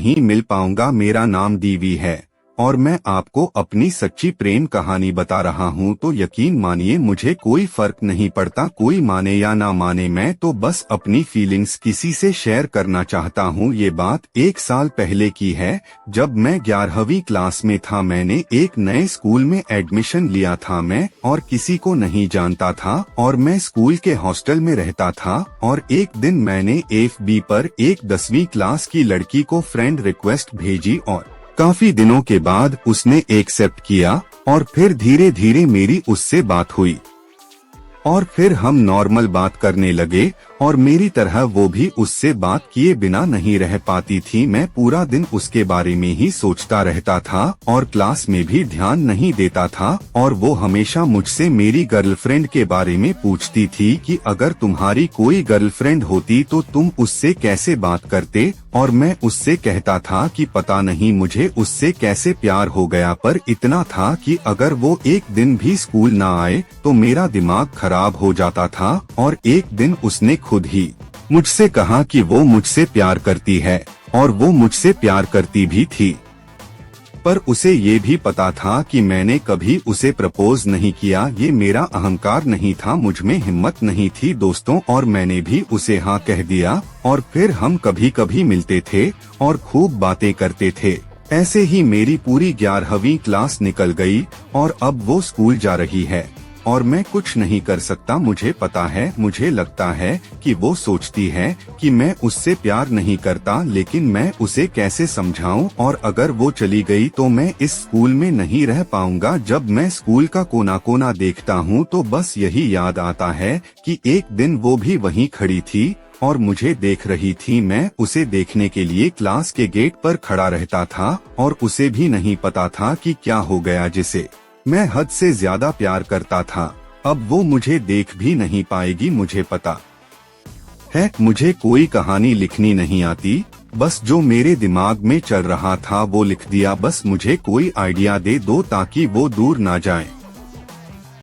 नहीं मिल पाऊंगा। मेरा नाम दीवी है और मैं आपको अपनी सच्ची प्रेम कहानी बता रहा हूँ। तो यकीन मानिए मुझे कोई फर्क नहीं पड़ता, कोई माने या ना माने, मैं तो बस अपनी फीलिंग्स किसी से शेयर करना चाहता हूँ। ये बात 1 साल पहले की है, जब मैं 11वीं क्लास में था। मैंने एक नए स्कूल में एडमिशन लिया था, मैं और किसी को नहीं जानता था और मैं स्कूल के हॉस्टल में रहता था। और एक दिन मैंने FB पर एक 10वीं क्लास की लड़की को फ्रेंड रिक्वेस्ट भेजी और काफी दिनों के बाद उसने एक्सेप्ट किया और फिर धीरे धीरे मेरी उससे बात हुई और फिर हम नॉर्मल बात करने लगे और मेरी तरह वो भी उससे बात किए बिना नहीं रह पाती थी। मैं पूरा दिन उसके बारे में ही सोचता रहता था और क्लास में भी ध्यान नहीं देता था और वो हमेशा मुझसे मेरी गर्लफ्रेंड के बारे में पूछती थी कि अगर तुम्हारी कोई गर्लफ्रेंड होती तो तुम उससे कैसे बात करते। और मैं उससे कहता था कि पता नहीं मुझे उससे कैसे प्यार हो गया, पर इतना था कि अगर वो एक दिन भी स्कूल ना आए तो मेरा दिमाग खराब हो जाता था। और एक दिन उसने खुद ही मुझसे कहा कि वो मुझसे प्यार करती है और वो मुझसे प्यार करती भी थी, पर उसे ये भी पता था कि मैंने कभी उसे प्रपोज नहीं किया। ये मेरा अहंकार नहीं था, मुझ में हिम्मत नहीं थी दोस्तों, और मैंने भी उसे हाँ कह दिया। और फिर हम कभी कभी मिलते थे और खूब बातें करते थे। ऐसे ही मेरी पूरी 11वीं क्लास निकल गई और अब वो स्कूल जा रही है और मैं कुछ नहीं कर सकता। मुझे पता है, मुझे लगता है कि वो सोचती है कि मैं उससे प्यार नहीं करता, लेकिन मैं उसे कैसे समझाऊं। और अगर वो चली गई तो मैं इस स्कूल में नहीं रह पाऊंगा। जब मैं स्कूल का कोना कोना देखता हूं तो बस यही याद आता है कि एक दिन वो भी वहीं खड़ी थी और मुझे देख रही थी। मैं उसे देखने के लिए क्लास के गेट पर खड़ा रहता था और उसे भी नहीं पता था कि क्या हो गया, जिसे मैं हद से ज्यादा प्यार करता था। अब वो मुझे देख भी नहीं पाएगी। मुझे पता है मुझे कोई कहानी लिखनी नहीं आती, बस जो मेरे दिमाग में चल रहा था वो लिख दिया। बस मुझे कोई आइडिया दे दो ताकि वो दूर ना जाए।